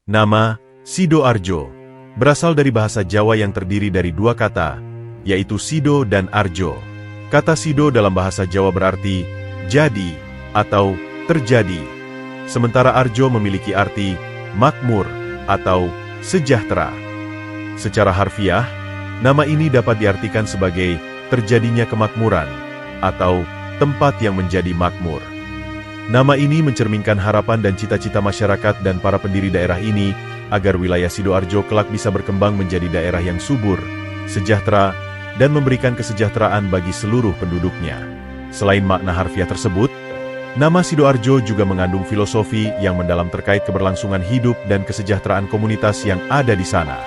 Nama, Sidoarjo, berasal dari bahasa Jawa yang terdiri dari dua kata, yaitu Sido dan Arjo. Kata Sido dalam bahasa Jawa berarti jadi atau terjadi, sementara Arjo memiliki arti makmur atau sejahtera. Secara harfiah, nama ini dapat diartikan sebagai terjadinya kemakmuran atau tempat yang menjadi makmur. Nama ini mencerminkan harapan dan cita-cita masyarakat dan para pendiri daerah ini agar wilayah Sidoarjo kelak bisa berkembang menjadi daerah yang subur, sejahtera, dan memberikan kesejahteraan bagi seluruh penduduknya. Selain makna harfiah tersebut, nama Sidoarjo juga mengandung filosofi yang mendalam terkait keberlangsungan hidup dan kesejahteraan komunitas yang ada di sana.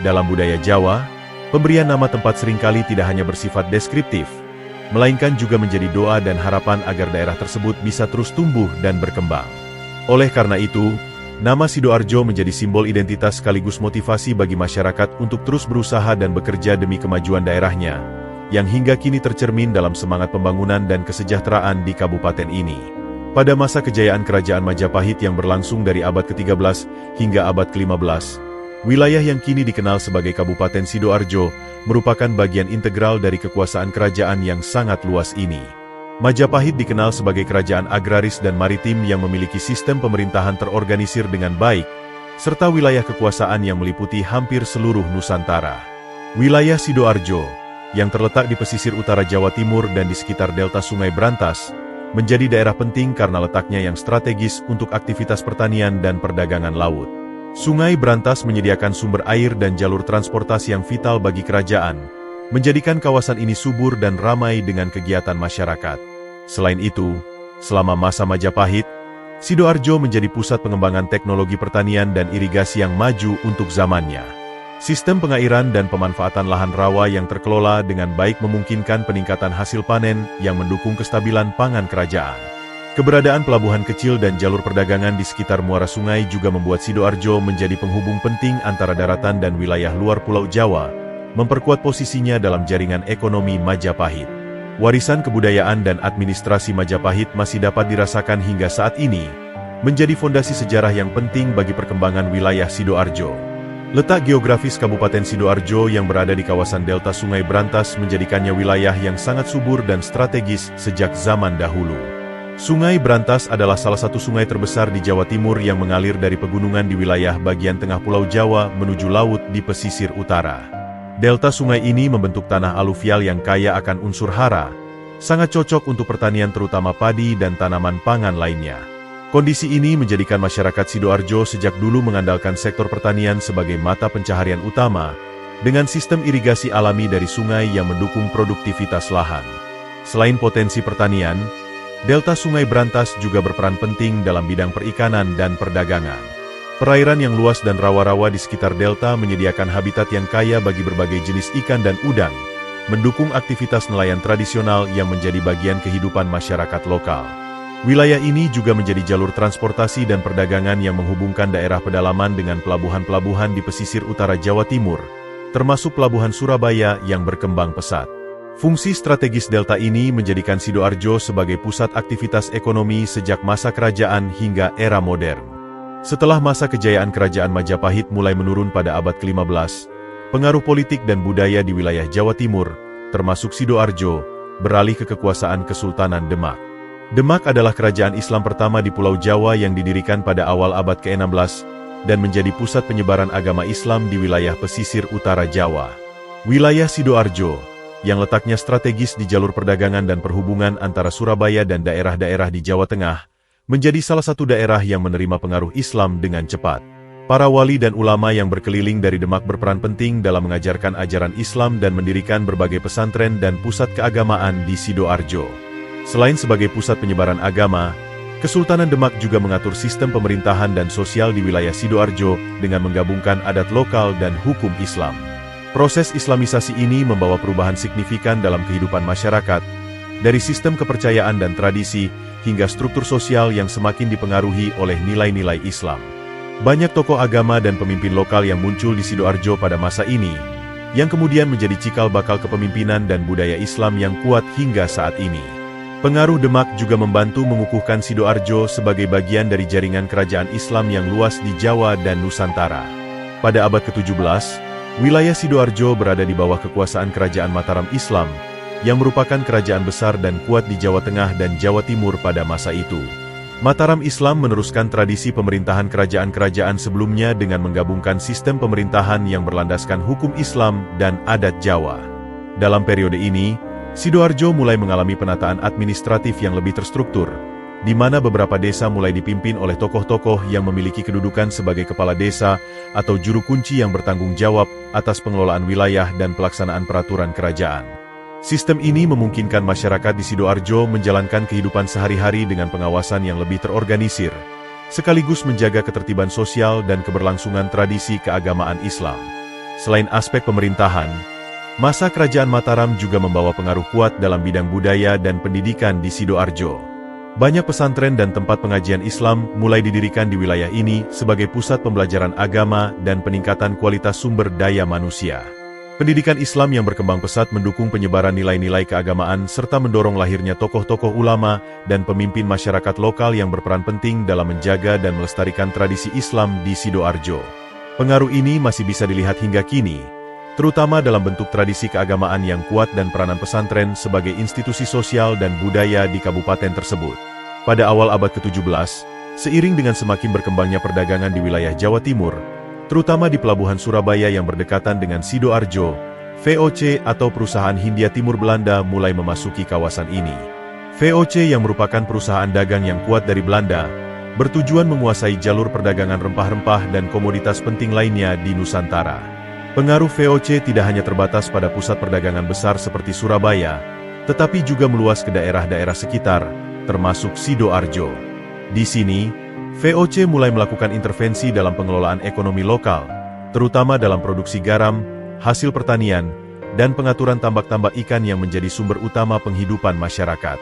Dalam budaya Jawa, pemberian nama tempat seringkali tidak hanya bersifat deskriptif, melainkan juga menjadi doa dan harapan agar daerah tersebut bisa terus tumbuh dan berkembang. Oleh karena itu, nama Sidoarjo menjadi simbol identitas sekaligus motivasi bagi masyarakat untuk terus berusaha dan bekerja demi kemajuan daerahnya, yang hingga kini tercermin dalam semangat pembangunan dan kesejahteraan di kabupaten ini. Pada masa kejayaan Kerajaan Majapahit yang berlangsung dari abad ke-13 hingga abad ke-15, wilayah yang kini dikenal sebagai Kabupaten Sidoarjo merupakan bagian integral dari kekuasaan kerajaan yang sangat luas ini. Majapahit dikenal sebagai kerajaan agraris dan maritim yang memiliki sistem pemerintahan terorganisir dengan baik, serta wilayah kekuasaan yang meliputi hampir seluruh Nusantara. Wilayah Sidoarjo, yang terletak di pesisir utara Jawa Timur dan di sekitar delta Sungai Brantas, menjadi daerah penting karena letaknya yang strategis untuk aktivitas pertanian dan perdagangan laut. Sungai Brantas menyediakan sumber air dan jalur transportasi yang vital bagi kerajaan, menjadikan kawasan ini subur dan ramai dengan kegiatan masyarakat. Selain itu, selama masa Majapahit, Sidoarjo menjadi pusat pengembangan teknologi pertanian dan irigasi yang maju untuk zamannya. Sistem pengairan dan pemanfaatan lahan rawa yang terkelola dengan baik memungkinkan peningkatan hasil panen yang mendukung kestabilan pangan kerajaan. Keberadaan pelabuhan kecil dan jalur perdagangan di sekitar muara sungai juga membuat Sidoarjo menjadi penghubung penting antara daratan dan wilayah luar Pulau Jawa, memperkuat posisinya dalam jaringan ekonomi Majapahit. Warisan kebudayaan dan administrasi Majapahit masih dapat dirasakan hingga saat ini, menjadi fondasi sejarah yang penting bagi perkembangan wilayah Sidoarjo. Letak geografis Kabupaten Sidoarjo yang berada di kawasan delta Sungai Brantas menjadikannya wilayah yang sangat subur dan strategis sejak zaman dahulu. Sungai Brantas adalah salah satu sungai terbesar di Jawa Timur yang mengalir dari pegunungan di wilayah bagian tengah Pulau Jawa menuju laut di pesisir utara. Delta sungai ini membentuk tanah aluvial yang kaya akan unsur hara, sangat cocok untuk pertanian terutama padi dan tanaman pangan lainnya. Kondisi ini menjadikan masyarakat Sidoarjo sejak dulu mengandalkan sektor pertanian sebagai mata pencaharian utama, dengan sistem irigasi alami dari sungai yang mendukung produktivitas lahan. Selain potensi pertanian, Delta Sungai Brantas juga berperan penting dalam bidang perikanan dan perdagangan. Perairan yang luas dan rawa-rawa di sekitar delta menyediakan habitat yang kaya bagi berbagai jenis ikan dan udang, mendukung aktivitas nelayan tradisional yang menjadi bagian kehidupan masyarakat lokal. Wilayah ini juga menjadi jalur transportasi dan perdagangan yang menghubungkan daerah pedalaman dengan pelabuhan-pelabuhan di pesisir utara Jawa Timur, termasuk Pelabuhan Surabaya yang berkembang pesat. Fungsi strategis delta ini menjadikan Sidoarjo sebagai pusat aktivitas ekonomi sejak masa kerajaan hingga era modern. Setelah masa kejayaan Kerajaan Majapahit mulai menurun pada abad ke-15, pengaruh politik dan budaya di wilayah Jawa Timur, termasuk Sidoarjo, beralih ke kekuasaan Kesultanan Demak. Demak adalah kerajaan Islam pertama di Pulau Jawa yang didirikan pada awal abad ke-16 dan menjadi pusat penyebaran agama Islam di wilayah pesisir utara Jawa. Wilayah Sidoarjo, yang letaknya strategis di jalur perdagangan dan perhubungan antara Surabaya dan daerah-daerah di Jawa Tengah, menjadi salah satu daerah yang menerima pengaruh Islam dengan cepat. Para wali dan ulama yang berkeliling dari Demak berperan penting dalam mengajarkan ajaran Islam dan mendirikan berbagai pesantren dan pusat keagamaan di Sidoarjo. Selain sebagai pusat penyebaran agama, Kesultanan Demak juga mengatur sistem pemerintahan dan sosial di wilayah Sidoarjo dengan menggabungkan adat lokal dan hukum Islam. Proses Islamisasi ini membawa perubahan signifikan dalam kehidupan masyarakat, dari sistem kepercayaan dan tradisi, hingga struktur sosial yang semakin dipengaruhi oleh nilai-nilai Islam. Banyak tokoh agama dan pemimpin lokal yang muncul di Sidoarjo pada masa ini, yang kemudian menjadi cikal bakal kepemimpinan dan budaya Islam yang kuat hingga saat ini. Pengaruh Demak juga membantu mengukuhkan Sidoarjo sebagai bagian dari jaringan kerajaan Islam yang luas di Jawa dan Nusantara. Pada abad ke-17, wilayah Sidoarjo berada di bawah kekuasaan kerajaan Mataram Islam, yang merupakan kerajaan besar dan kuat di Jawa Tengah dan Jawa Timur pada masa itu. Mataram Islam meneruskan tradisi pemerintahan kerajaan-kerajaan sebelumnya dengan menggabungkan sistem pemerintahan yang berlandaskan hukum Islam dan adat Jawa. Dalam periode ini, Sidoarjo mulai mengalami penataan administratif yang lebih terstruktur, di mana beberapa desa mulai dipimpin oleh tokoh-tokoh yang memiliki kedudukan sebagai kepala desa atau juru kunci yang bertanggung jawab atas pengelolaan wilayah dan pelaksanaan peraturan kerajaan. Sistem ini memungkinkan masyarakat di Sidoarjo menjalankan kehidupan sehari-hari dengan pengawasan yang lebih terorganisir, sekaligus menjaga ketertiban sosial dan keberlangsungan tradisi keagamaan Islam. Selain aspek pemerintahan, masa kerajaan Mataram juga membawa pengaruh kuat dalam bidang budaya dan pendidikan di Sidoarjo. Banyak pesantren dan tempat pengajian Islam mulai didirikan di wilayah ini sebagai pusat pembelajaran agama dan peningkatan kualitas sumber daya manusia. Pendidikan Islam yang berkembang pesat mendukung penyebaran nilai-nilai keagamaan serta mendorong lahirnya tokoh-tokoh ulama dan pemimpin masyarakat lokal yang berperan penting dalam menjaga dan melestarikan tradisi Islam di Sidoarjo. Pengaruh ini masih bisa dilihat hingga kini, terutama dalam bentuk tradisi keagamaan yang kuat dan peranan pesantren sebagai institusi sosial dan budaya di kabupaten tersebut. Pada awal abad ke-17, seiring dengan semakin berkembangnya perdagangan di wilayah Jawa Timur, terutama di pelabuhan Surabaya yang berdekatan dengan Sidoarjo, VOC atau Perusahaan Hindia Timur Belanda mulai memasuki kawasan ini. VOC yang merupakan perusahaan dagang yang kuat dari Belanda, bertujuan menguasai jalur perdagangan rempah-rempah dan komoditas penting lainnya di Nusantara. Pengaruh VOC tidak hanya terbatas pada pusat perdagangan besar seperti Surabaya, tetapi juga meluas ke daerah-daerah sekitar, termasuk Sidoarjo. Di sini, VOC mulai melakukan intervensi dalam pengelolaan ekonomi lokal, terutama dalam produksi garam, hasil pertanian, dan pengaturan tambak-tambak ikan yang menjadi sumber utama penghidupan masyarakat.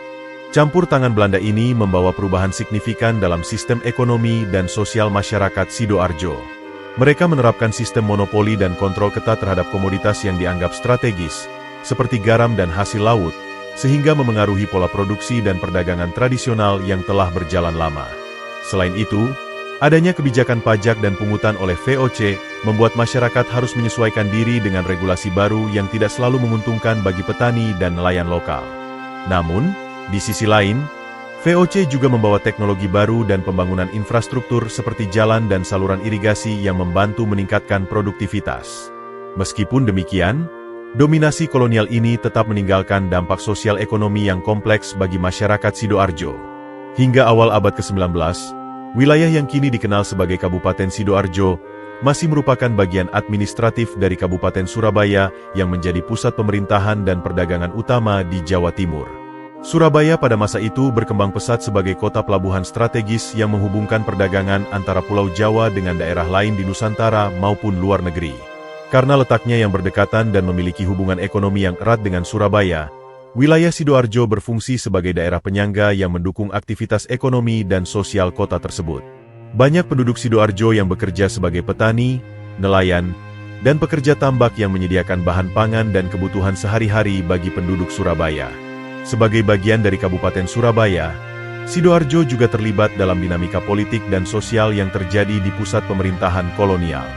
Campur tangan Belanda ini membawa perubahan signifikan dalam sistem ekonomi dan sosial masyarakat Sidoarjo. Mereka menerapkan sistem monopoli dan kontrol ketat terhadap komoditas yang dianggap strategis, seperti garam dan hasil laut, sehingga memengaruhi pola produksi dan perdagangan tradisional yang telah berjalan lama. Selain itu, adanya kebijakan pajak dan pungutan oleh VOC membuat masyarakat harus menyesuaikan diri dengan regulasi baru yang tidak selalu menguntungkan bagi petani dan nelayan lokal. Namun, di sisi lain, VOC juga membawa teknologi baru dan pembangunan infrastruktur seperti jalan dan saluran irigasi yang membantu meningkatkan produktivitas. Meskipun demikian, dominasi kolonial ini tetap meninggalkan dampak sosial ekonomi yang kompleks bagi masyarakat Sidoarjo. Hingga awal abad ke-19, wilayah yang kini dikenal sebagai Kabupaten Sidoarjo masih merupakan bagian administratif dari Kabupaten Surabaya yang menjadi pusat pemerintahan dan perdagangan utama di Jawa Timur. Surabaya pada masa itu berkembang pesat sebagai kota pelabuhan strategis yang menghubungkan perdagangan antara Pulau Jawa dengan daerah lain di Nusantara maupun luar negeri. Karena letaknya yang berdekatan dan memiliki hubungan ekonomi yang erat dengan Surabaya, wilayah Sidoarjo berfungsi sebagai daerah penyangga yang mendukung aktivitas ekonomi dan sosial kota tersebut. Banyak penduduk Sidoarjo yang bekerja sebagai petani, nelayan, dan pekerja tambak yang menyediakan bahan pangan dan kebutuhan sehari-hari bagi penduduk Surabaya. Sebagai bagian dari Kabupaten Surabaya, Sidoarjo juga terlibat dalam dinamika politik dan sosial yang terjadi di pusat pemerintahan kolonial.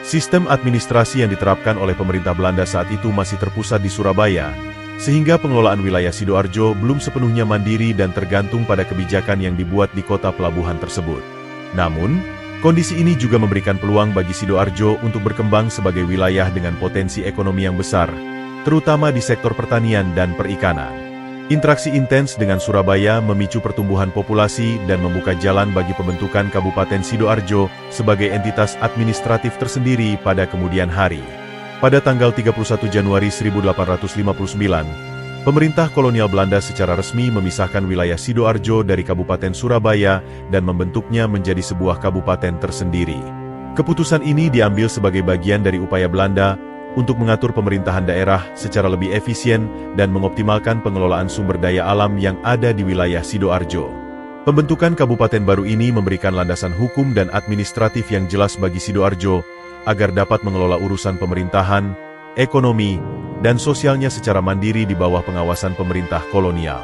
Sistem administrasi yang diterapkan oleh pemerintah Belanda saat itu masih terpusat di Surabaya, sehingga pengelolaan wilayah Sidoarjo belum sepenuhnya mandiri dan tergantung pada kebijakan yang dibuat di kota pelabuhan tersebut. Namun, kondisi ini juga memberikan peluang bagi Sidoarjo untuk berkembang sebagai wilayah dengan potensi ekonomi yang besar, terutama di sektor pertanian dan perikanan. Interaksi intens dengan Surabaya memicu pertumbuhan populasi dan membuka jalan bagi pembentukan Kabupaten Sidoarjo sebagai entitas administratif tersendiri pada kemudian hari. Pada tanggal 31 Januari 1859, pemerintah kolonial Belanda secara resmi memisahkan wilayah Sidoarjo dari Kabupaten Surabaya dan membentuknya menjadi sebuah kabupaten tersendiri. Keputusan ini diambil sebagai bagian dari upaya Belanda untuk mengatur pemerintahan daerah secara lebih efisien dan mengoptimalkan pengelolaan sumber daya alam yang ada di wilayah Sidoarjo. Pembentukan kabupaten baru ini memberikan landasan hukum dan administratif yang jelas bagi Sidoarjo, agar dapat mengelola urusan pemerintahan, ekonomi, dan sosialnya secara mandiri di bawah pengawasan pemerintah kolonial.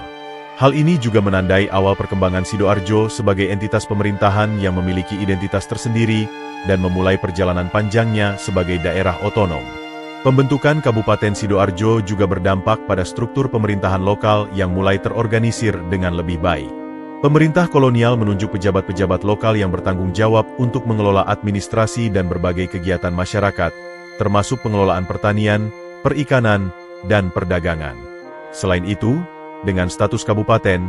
Hal ini juga menandai awal perkembangan Sidoarjo sebagai entitas pemerintahan yang memiliki identitas tersendiri dan memulai perjalanan panjangnya sebagai daerah otonom. Pembentukan Kabupaten Sidoarjo juga berdampak pada struktur pemerintahan lokal yang mulai terorganisir dengan lebih baik. Pemerintah kolonial menunjuk pejabat-pejabat lokal yang bertanggung jawab untuk mengelola administrasi dan berbagai kegiatan masyarakat, termasuk pengelolaan pertanian, perikanan, dan perdagangan. Selain itu, dengan status kabupaten,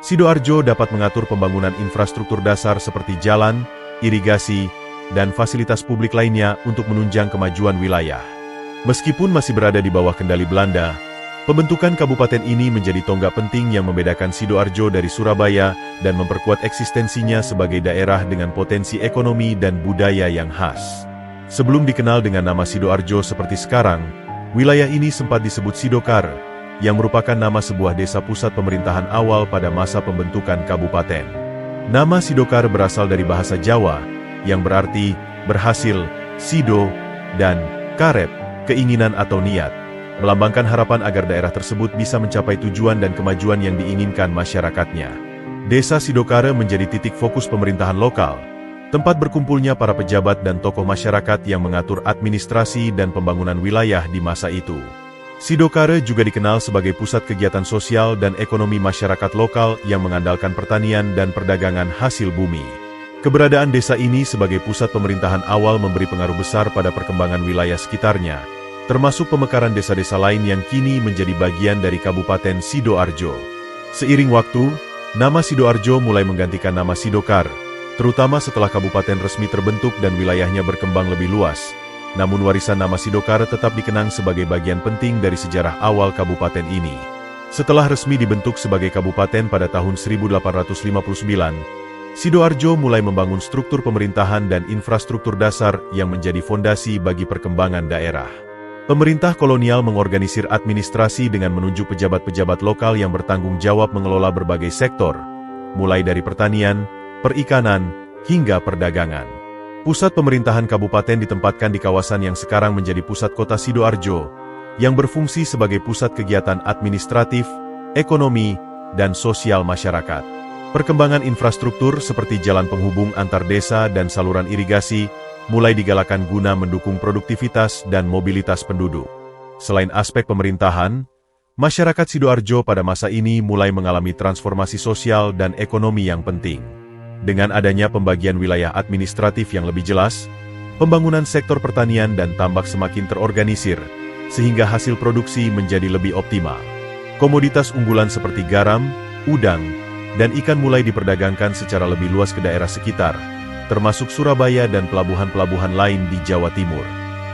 Sidoarjo dapat mengatur pembangunan infrastruktur dasar seperti jalan, irigasi, dan fasilitas publik lainnya untuk menunjang kemajuan wilayah. Meskipun masih berada di bawah kendali Belanda, pembentukan kabupaten ini menjadi tonggak penting yang membedakan Sidoarjo dari Surabaya dan memperkuat eksistensinya sebagai daerah dengan potensi ekonomi dan budaya yang khas. Sebelum dikenal dengan nama Sidoarjo seperti sekarang, wilayah ini sempat disebut Sidokar, yang merupakan nama sebuah desa pusat pemerintahan awal pada masa pembentukan kabupaten. Nama Sidokar berasal dari bahasa Jawa, yang berarti berhasil, sido, dan karep, keinginan atau niat, melambangkan harapan agar daerah tersebut bisa mencapai tujuan dan kemajuan yang diinginkan masyarakatnya. Desa Sidokar menjadi titik fokus pemerintahan lokal, tempat berkumpulnya para pejabat dan tokoh masyarakat yang mengatur administrasi dan pembangunan wilayah di masa itu. Sidokar juga dikenal sebagai pusat kegiatan sosial dan ekonomi masyarakat lokal yang mengandalkan pertanian dan perdagangan hasil bumi. Keberadaan desa ini sebagai pusat pemerintahan awal memberi pengaruh besar pada perkembangan wilayah sekitarnya, termasuk pemekaran desa-desa lain yang kini menjadi bagian dari Kabupaten Sidoarjo. Seiring waktu, nama Sidoarjo mulai menggantikan nama Sidokar, terutama setelah kabupaten resmi terbentuk dan wilayahnya berkembang lebih luas. Namun warisan nama Sidokar tetap dikenang sebagai bagian penting dari sejarah awal kabupaten ini. Setelah resmi dibentuk sebagai kabupaten pada tahun 1859, Sidoarjo mulai membangun struktur pemerintahan dan infrastruktur dasar yang menjadi fondasi bagi perkembangan daerah. Pemerintah kolonial mengorganisir administrasi dengan menunjuk pejabat-pejabat lokal yang bertanggung jawab mengelola berbagai sektor, mulai dari pertanian, perikanan, hingga perdagangan. Pusat pemerintahan kabupaten ditempatkan di kawasan yang sekarang menjadi pusat kota Sidoarjo, yang berfungsi sebagai pusat kegiatan administratif, ekonomi, dan sosial masyarakat. Perkembangan infrastruktur seperti jalan penghubung antar desa dan saluran irigasi mulai digalakan guna mendukung produktivitas dan mobilitas penduduk. Selain aspek pemerintahan, masyarakat Sidoarjo pada masa ini mulai mengalami transformasi sosial dan ekonomi yang penting. Dengan adanya pembagian wilayah administratif yang lebih jelas, pembangunan sektor pertanian dan tambak semakin terorganisir, sehingga hasil produksi menjadi lebih optimal. Komoditas unggulan seperti garam, udang, dan ikan mulai diperdagangkan secara lebih luas ke daerah sekitar, termasuk Surabaya dan pelabuhan-pelabuhan lain di Jawa Timur.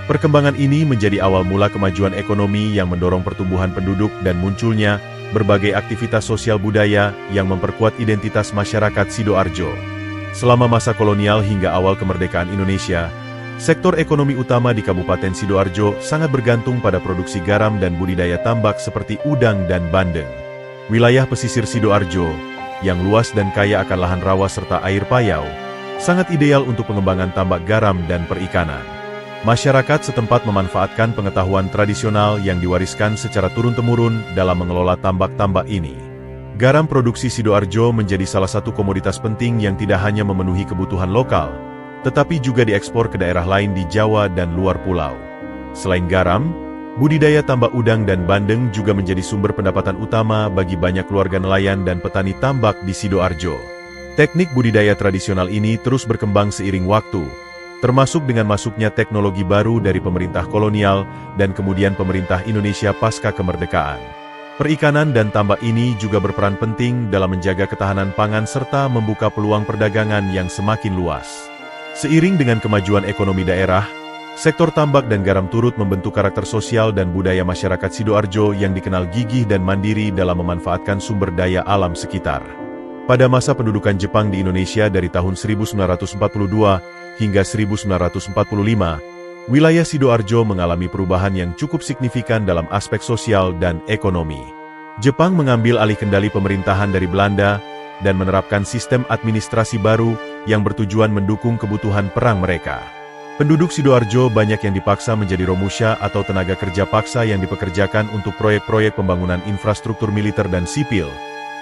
Perkembangan ini menjadi awal mula kemajuan ekonomi yang mendorong pertumbuhan penduduk dan munculnya berbagai aktivitas sosial budaya yang memperkuat identitas masyarakat Sidoarjo. Selama masa kolonial hingga awal kemerdekaan Indonesia, sektor ekonomi utama di Kabupaten Sidoarjo sangat bergantung pada produksi garam dan budidaya tambak seperti udang dan bandeng. Wilayah pesisir Sidoarjo, yang luas dan kaya akan lahan rawa serta air payau, sangat ideal untuk pengembangan tambak garam dan perikanan. Masyarakat setempat memanfaatkan pengetahuan tradisional yang diwariskan secara turun-temurun dalam mengelola tambak-tambak ini. Garam produksi Sidoarjo menjadi salah satu komoditas penting yang tidak hanya memenuhi kebutuhan lokal, tetapi juga diekspor ke daerah lain di Jawa dan luar pulau. Selain garam, budidaya tambak udang dan bandeng juga menjadi sumber pendapatan utama bagi banyak keluarga nelayan dan petani tambak di Sidoarjo. Teknik budidaya tradisional ini terus berkembang seiring waktu, termasuk dengan masuknya teknologi baru dari pemerintah kolonial dan kemudian pemerintah Indonesia pasca kemerdekaan. Perikanan dan tambak ini juga berperan penting dalam menjaga ketahanan pangan serta membuka peluang perdagangan yang semakin luas. Seiring dengan kemajuan ekonomi daerah, sektor tambak dan garam turut membentuk karakter sosial dan budaya masyarakat Sidoarjo yang dikenal gigih dan mandiri dalam memanfaatkan sumber daya alam sekitar. Pada masa pendudukan Jepang di Indonesia dari tahun 1942 hingga 1945, wilayah Sidoarjo mengalami perubahan yang cukup signifikan dalam aspek sosial dan ekonomi. Jepang mengambil alih kendali pemerintahan dari Belanda dan menerapkan sistem administrasi baru yang bertujuan mendukung kebutuhan perang mereka. Penduduk Sidoarjo banyak yang dipaksa menjadi romusha atau tenaga kerja paksa yang dipekerjakan untuk proyek-proyek pembangunan infrastruktur militer dan sipil,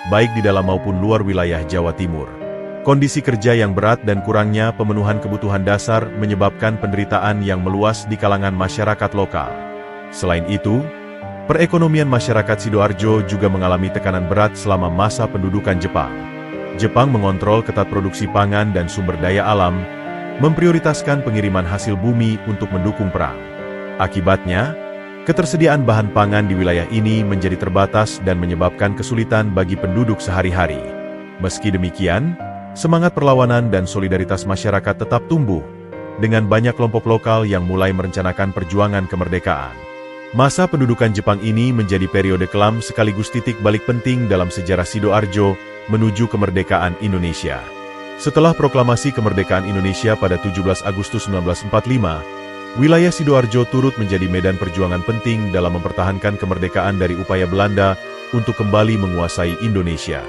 baik di dalam maupun luar wilayah Jawa Timur. Kondisi kerja yang berat dan kurangnya pemenuhan kebutuhan dasar menyebabkan penderitaan yang meluas di kalangan masyarakat lokal. Selain itu, perekonomian masyarakat Sidoarjo juga mengalami tekanan berat selama masa pendudukan Jepang. Jepang mengontrol ketat produksi pangan dan sumber daya alam, memprioritaskan pengiriman hasil bumi untuk mendukung perang. Akibatnya, ketersediaan bahan pangan di wilayah ini menjadi terbatas dan menyebabkan kesulitan bagi penduduk sehari-hari. Meski demikian, semangat perlawanan dan solidaritas masyarakat tetap tumbuh, dengan banyak kelompok lokal yang mulai merencanakan perjuangan kemerdekaan. Masa pendudukan Jepang ini menjadi periode kelam sekaligus titik balik penting dalam sejarah Sidoarjo menuju kemerdekaan Indonesia. Setelah proklamasi kemerdekaan Indonesia pada 17 Agustus 1945, wilayah Sidoarjo turut menjadi medan perjuangan penting dalam mempertahankan kemerdekaan dari upaya Belanda untuk kembali menguasai Indonesia.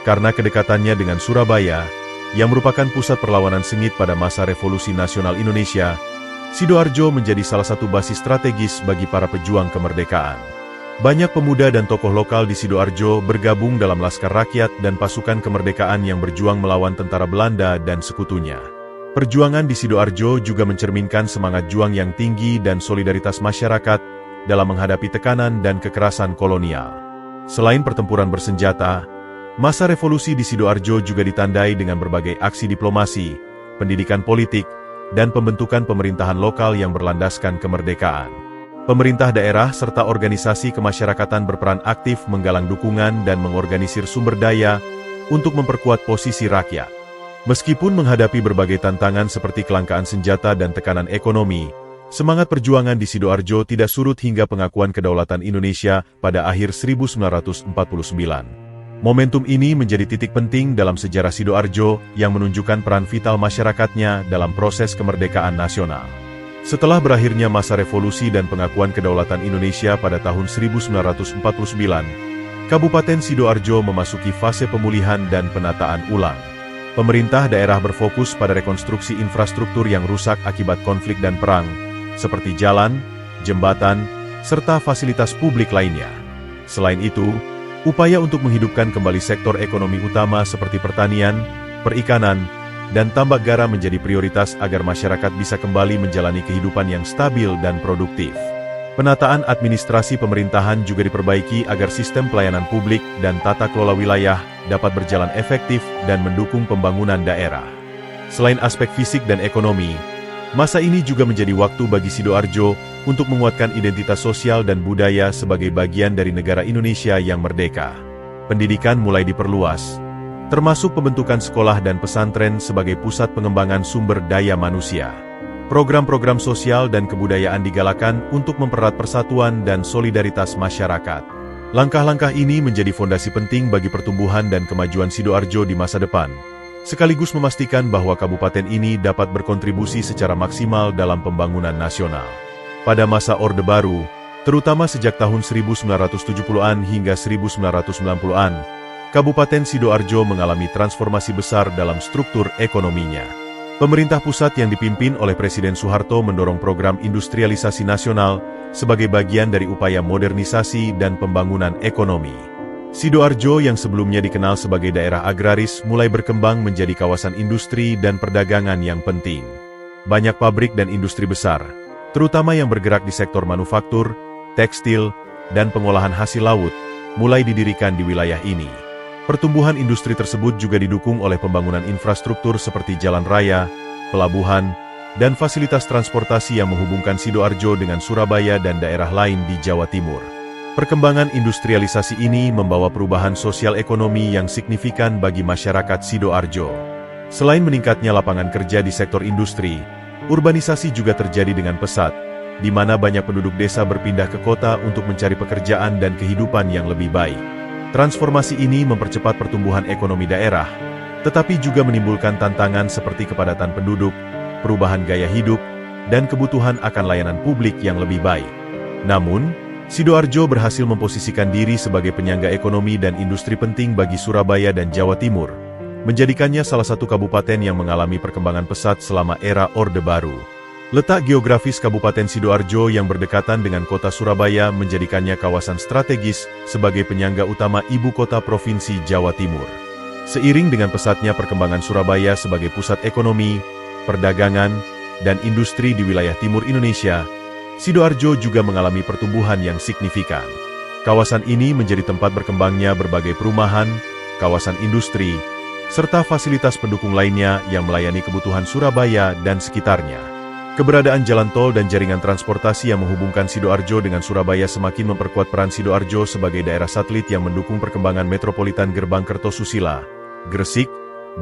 Karena kedekatannya dengan Surabaya, yang merupakan pusat perlawanan sengit pada masa Revolusi Nasional Indonesia, Sidoarjo menjadi salah satu basis strategis bagi para pejuang kemerdekaan. Banyak pemuda dan tokoh lokal di Sidoarjo bergabung dalam Laskar Rakyat dan pasukan kemerdekaan yang berjuang melawan tentara Belanda dan sekutunya. Perjuangan di Sidoarjo juga mencerminkan semangat juang yang tinggi dan solidaritas masyarakat dalam menghadapi tekanan dan kekerasan kolonial. Selain pertempuran bersenjata, masa revolusi di Sidoarjo juga ditandai dengan berbagai aksi diplomasi, pendidikan politik, dan pembentukan pemerintahan lokal yang berlandaskan kemerdekaan. Pemerintah daerah serta organisasi kemasyarakatan berperan aktif menggalang dukungan dan mengorganisir sumber daya untuk memperkuat posisi rakyat. Meskipun menghadapi berbagai tantangan seperti kelangkaan senjata dan tekanan ekonomi, semangat perjuangan di Sidoarjo tidak surut hingga pengakuan kedaulatan Indonesia pada akhir 1949. Momentum ini menjadi titik penting dalam sejarah Sidoarjo yang menunjukkan peran vital masyarakatnya dalam proses kemerdekaan nasional. Setelah berakhirnya masa revolusi dan pengakuan kedaulatan Indonesia pada tahun 1949, Kabupaten Sidoarjo memasuki fase pemulihan dan penataan ulang. Pemerintah daerah berfokus pada rekonstruksi infrastruktur yang rusak akibat konflik dan perang, seperti jalan, jembatan, serta fasilitas publik lainnya. Selain itu, upaya untuk menghidupkan kembali sektor ekonomi utama seperti pertanian, perikanan, dan tambak garam menjadi prioritas agar masyarakat bisa kembali menjalani kehidupan yang stabil dan produktif. Penataan administrasi pemerintahan juga diperbaiki agar sistem pelayanan publik dan tata kelola wilayah dapat berjalan efektif dan mendukung pembangunan daerah. Selain aspek fisik dan ekonomi, masa ini juga menjadi waktu bagi Sidoarjo untuk menguatkan identitas sosial dan budaya sebagai bagian dari negara Indonesia yang merdeka. Pendidikan mulai diperluas, termasuk pembentukan sekolah dan pesantren sebagai pusat pengembangan sumber daya manusia. Program-program sosial dan kebudayaan digalakan untuk mempererat persatuan dan solidaritas masyarakat. Langkah-langkah ini menjadi fondasi penting bagi pertumbuhan dan kemajuan Sidoarjo di masa depan, sekaligus memastikan bahwa kabupaten ini dapat berkontribusi secara maksimal dalam pembangunan nasional. Pada masa Orde Baru, terutama sejak tahun 1970-an hingga 1990-an, Kabupaten Sidoarjo mengalami transformasi besar dalam struktur ekonominya. Pemerintah pusat yang dipimpin oleh Presiden Soeharto mendorong program industrialisasi nasional sebagai bagian dari upaya modernisasi dan pembangunan ekonomi. Sidoarjo yang sebelumnya dikenal sebagai daerah agraris mulai berkembang menjadi kawasan industri dan perdagangan yang penting. Banyak pabrik dan industri besar, terutama yang bergerak di sektor manufaktur, tekstil, dan pengolahan hasil laut, mulai didirikan di wilayah ini. Pertumbuhan industri tersebut juga didukung oleh pembangunan infrastruktur seperti jalan raya, pelabuhan, dan fasilitas transportasi yang menghubungkan Sidoarjo dengan Surabaya dan daerah lain di Jawa Timur. Perkembangan industrialisasi ini membawa perubahan sosial ekonomi yang signifikan bagi masyarakat Sidoarjo. Selain meningkatnya lapangan kerja di sektor industri, urbanisasi juga terjadi dengan pesat, di mana banyak penduduk desa berpindah ke kota untuk mencari pekerjaan dan kehidupan yang lebih baik. Transformasi ini mempercepat pertumbuhan ekonomi daerah, tetapi juga menimbulkan tantangan seperti kepadatan penduduk, perubahan gaya hidup, dan kebutuhan akan layanan publik yang lebih baik. Namun, Sidoarjo berhasil memposisikan diri sebagai penyangga ekonomi dan industri penting bagi Surabaya dan Jawa Timur, menjadikannya salah satu kabupaten yang mengalami perkembangan pesat selama era Orde Baru. Letak geografis Kabupaten Sidoarjo yang berdekatan dengan kota Surabaya menjadikannya kawasan strategis sebagai penyangga utama ibu kota Provinsi Jawa Timur. Seiring dengan pesatnya perkembangan Surabaya sebagai pusat ekonomi, perdagangan, dan industri di wilayah timur Indonesia, Sidoarjo juga mengalami pertumbuhan yang signifikan. Kawasan ini menjadi tempat berkembangnya berbagai perumahan, kawasan industri, serta fasilitas pendukung lainnya yang melayani kebutuhan Surabaya dan sekitarnya. Keberadaan jalan tol dan jaringan transportasi yang menghubungkan Sidoarjo dengan Surabaya semakin memperkuat peran Sidoarjo sebagai daerah satelit yang mendukung perkembangan metropolitan Gerbang Kertosusila, Gresik,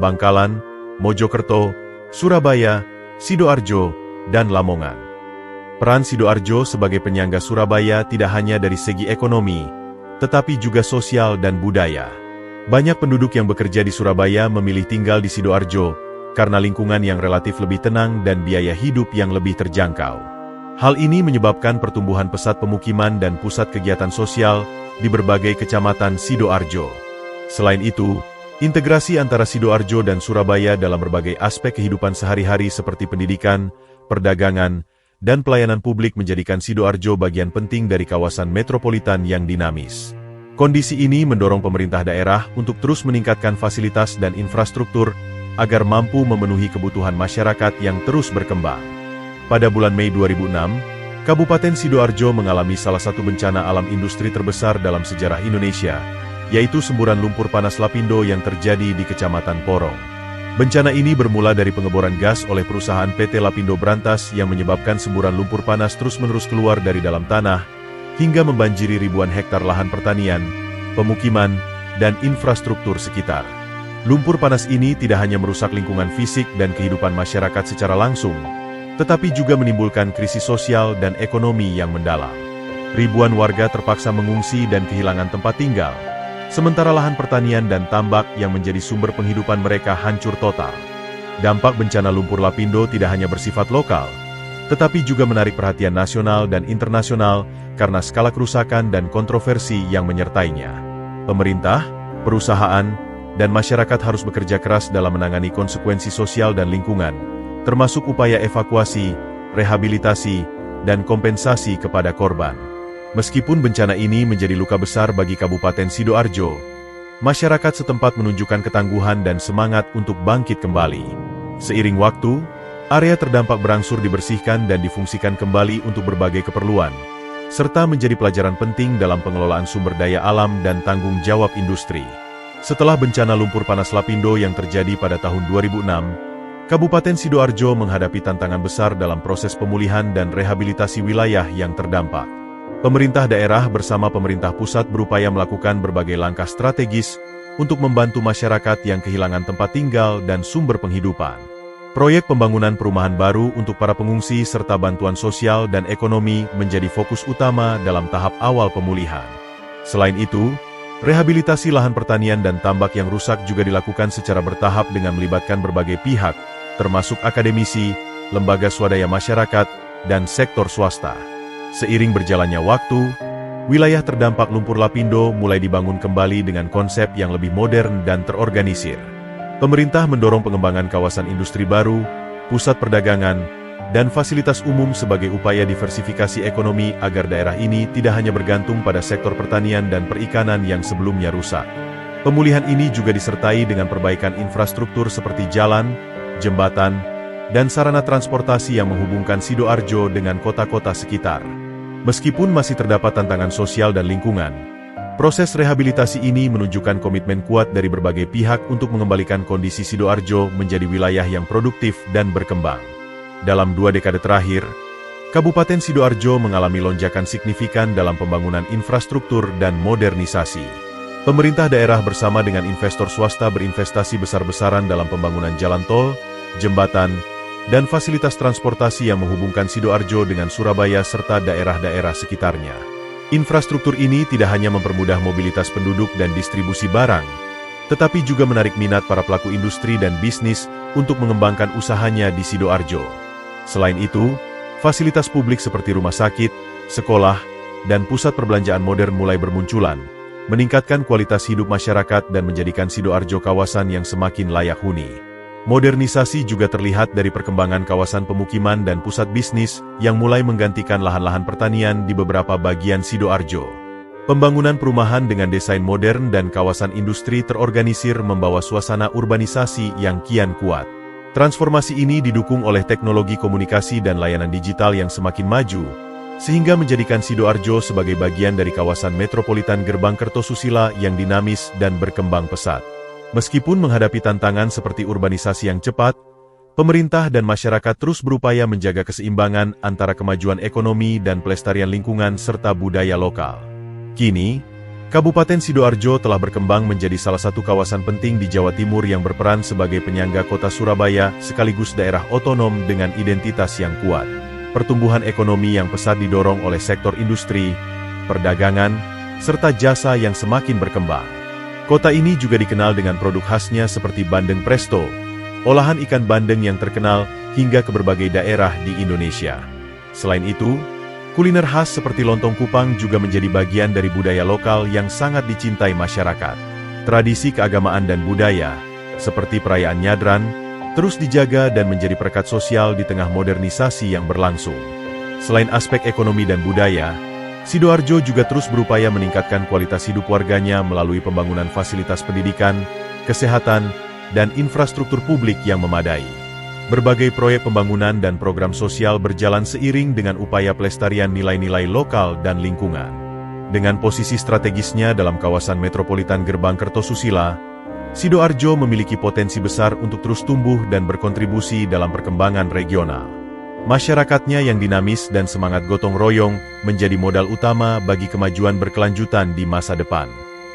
Bangkalan, Mojokerto, Surabaya, Sidoarjo, dan Lamongan. Peran Sidoarjo sebagai penyangga Surabaya tidak hanya dari segi ekonomi, tetapi juga sosial dan budaya. Banyak penduduk yang bekerja di Surabaya memilih tinggal di Sidoarjo, karena lingkungan yang relatif lebih tenang dan biaya hidup yang lebih terjangkau. Hal ini menyebabkan pertumbuhan pesat pemukiman dan pusat kegiatan sosial di berbagai kecamatan Sidoarjo. Selain itu, integrasi antara Sidoarjo dan Surabaya dalam berbagai aspek kehidupan sehari-hari seperti pendidikan, perdagangan, dan pelayanan publik menjadikan Sidoarjo bagian penting dari kawasan metropolitan yang dinamis. Kondisi ini mendorong pemerintah daerah untuk terus meningkatkan fasilitas dan infrastruktur agar mampu memenuhi kebutuhan masyarakat yang terus berkembang. Pada bulan Mei 2006, Kabupaten Sidoarjo mengalami salah satu bencana alam industri terbesar dalam sejarah Indonesia, yaitu semburan lumpur panas Lapindo yang terjadi di Kecamatan Porong. Bencana ini bermula dari pengeboran gas oleh perusahaan PT Lapindo Brantas yang menyebabkan semburan lumpur panas terus-menerus keluar dari dalam tanah, hingga membanjiri ribuan hektar lahan pertanian, pemukiman, dan infrastruktur sekitar. Lumpur panas ini tidak hanya merusak lingkungan fisik dan kehidupan masyarakat secara langsung, tetapi juga menimbulkan krisis sosial dan ekonomi yang mendalam. Ribuan warga terpaksa mengungsi dan kehilangan tempat tinggal, sementara lahan pertanian dan tambak yang menjadi sumber penghidupan mereka hancur total. Dampak bencana lumpur Lapindo tidak hanya bersifat lokal, tetapi juga menarik perhatian nasional dan internasional karena skala kerusakan dan kontroversi yang menyertainya. Pemerintah, perusahaan, dan masyarakat harus bekerja keras dalam menangani konsekuensi sosial dan lingkungan, termasuk upaya evakuasi, rehabilitasi, dan kompensasi kepada korban. Meskipun bencana ini menjadi luka besar bagi Kabupaten Sidoarjo, masyarakat setempat menunjukkan ketangguhan dan semangat untuk bangkit kembali. Seiring waktu, area terdampak berangsur dibersihkan dan difungsikan kembali untuk berbagai keperluan, serta menjadi pelajaran penting dalam pengelolaan sumber daya alam dan tanggung jawab industri. Setelah bencana lumpur panas Lapindo yang terjadi pada tahun 2006, Kabupaten Sidoarjo menghadapi tantangan besar dalam proses pemulihan dan rehabilitasi wilayah yang terdampak. Pemerintah daerah bersama pemerintah pusat berupaya melakukan berbagai langkah strategis untuk membantu masyarakat yang kehilangan tempat tinggal dan sumber penghidupan. Proyek pembangunan perumahan baru untuk para pengungsi serta bantuan sosial dan ekonomi menjadi fokus utama dalam tahap awal pemulihan. Selain itu, rehabilitasi lahan pertanian dan tambak yang rusak juga dilakukan secara bertahap dengan melibatkan berbagai pihak, termasuk akademisi, lembaga swadaya masyarakat, dan sektor swasta. Seiring berjalannya waktu, wilayah terdampak lumpur Lapindo mulai dibangun kembali dengan konsep yang lebih modern dan terorganisir. Pemerintah mendorong pengembangan kawasan industri baru, pusat perdagangan, dan fasilitas umum sebagai upaya diversifikasi ekonomi agar daerah ini tidak hanya bergantung pada sektor pertanian dan perikanan yang sebelumnya rusak. Pemulihan ini juga disertai dengan perbaikan infrastruktur seperti jalan, jembatan, dan sarana transportasi yang menghubungkan Sidoarjo dengan kota-kota sekitar. Meskipun masih terdapat tantangan sosial dan lingkungan, proses rehabilitasi ini menunjukkan komitmen kuat dari berbagai pihak untuk mengembalikan kondisi Sidoarjo menjadi wilayah yang produktif dan berkembang. Dalam 2 dekade terakhir, Kabupaten Sidoarjo mengalami lonjakan signifikan dalam pembangunan infrastruktur dan modernisasi. Pemerintah daerah bersama dengan investor swasta berinvestasi besar-besaran dalam pembangunan jalan tol, jembatan, dan fasilitas transportasi yang menghubungkan Sidoarjo dengan Surabaya serta daerah-daerah sekitarnya. Infrastruktur ini tidak hanya mempermudah mobilitas penduduk dan distribusi barang, tetapi juga menarik minat para pelaku industri dan bisnis untuk mengembangkan usahanya di Sidoarjo. Selain itu, fasilitas publik seperti rumah sakit, sekolah, dan pusat perbelanjaan modern mulai bermunculan, meningkatkan kualitas hidup masyarakat dan menjadikan Sidoarjo kawasan yang semakin layak huni. Modernisasi juga terlihat dari perkembangan kawasan pemukiman dan pusat bisnis yang mulai menggantikan lahan-lahan pertanian di beberapa bagian Sidoarjo. Pembangunan perumahan dengan desain modern dan kawasan industri terorganisir membawa suasana urbanisasi yang kian kuat. Transformasi ini didukung oleh teknologi komunikasi dan layanan digital yang semakin maju, sehingga menjadikan Sidoarjo sebagai bagian dari kawasan metropolitan Gerbang Kertosusila yang dinamis dan berkembang pesat. Meskipun menghadapi tantangan seperti urbanisasi yang cepat, pemerintah dan masyarakat terus berupaya menjaga keseimbangan antara kemajuan ekonomi dan pelestarian lingkungan serta budaya lokal. Kini, Kabupaten Sidoarjo telah berkembang menjadi salah satu kawasan penting di Jawa Timur yang berperan sebagai penyangga kota Surabaya sekaligus daerah otonom dengan identitas yang kuat. Pertumbuhan ekonomi yang pesat didorong oleh sektor industri, perdagangan, serta jasa yang semakin berkembang. Kota ini juga dikenal dengan produk khasnya seperti bandeng presto, olahan ikan bandeng yang terkenal hingga ke berbagai daerah di Indonesia. Selain itu, kuliner khas seperti lontong kupang juga menjadi bagian dari budaya lokal yang sangat dicintai masyarakat. Tradisi keagamaan dan budaya, seperti perayaan Nyadran, terus dijaga dan menjadi perekat sosial di tengah modernisasi yang berlangsung. Selain aspek ekonomi dan budaya, Sidoarjo juga terus berupaya meningkatkan kualitas hidup warganya melalui pembangunan fasilitas pendidikan, kesehatan, dan infrastruktur publik yang memadai. Berbagai proyek pembangunan dan program sosial berjalan seiring dengan upaya pelestarian nilai-nilai lokal dan lingkungan. Dengan posisi strategisnya dalam kawasan metropolitan Gerbang Kertosusila, Sidoarjo memiliki potensi besar untuk terus tumbuh dan berkontribusi dalam perkembangan regional. Masyarakatnya yang dinamis dan semangat gotong royong menjadi modal utama bagi kemajuan berkelanjutan di masa depan.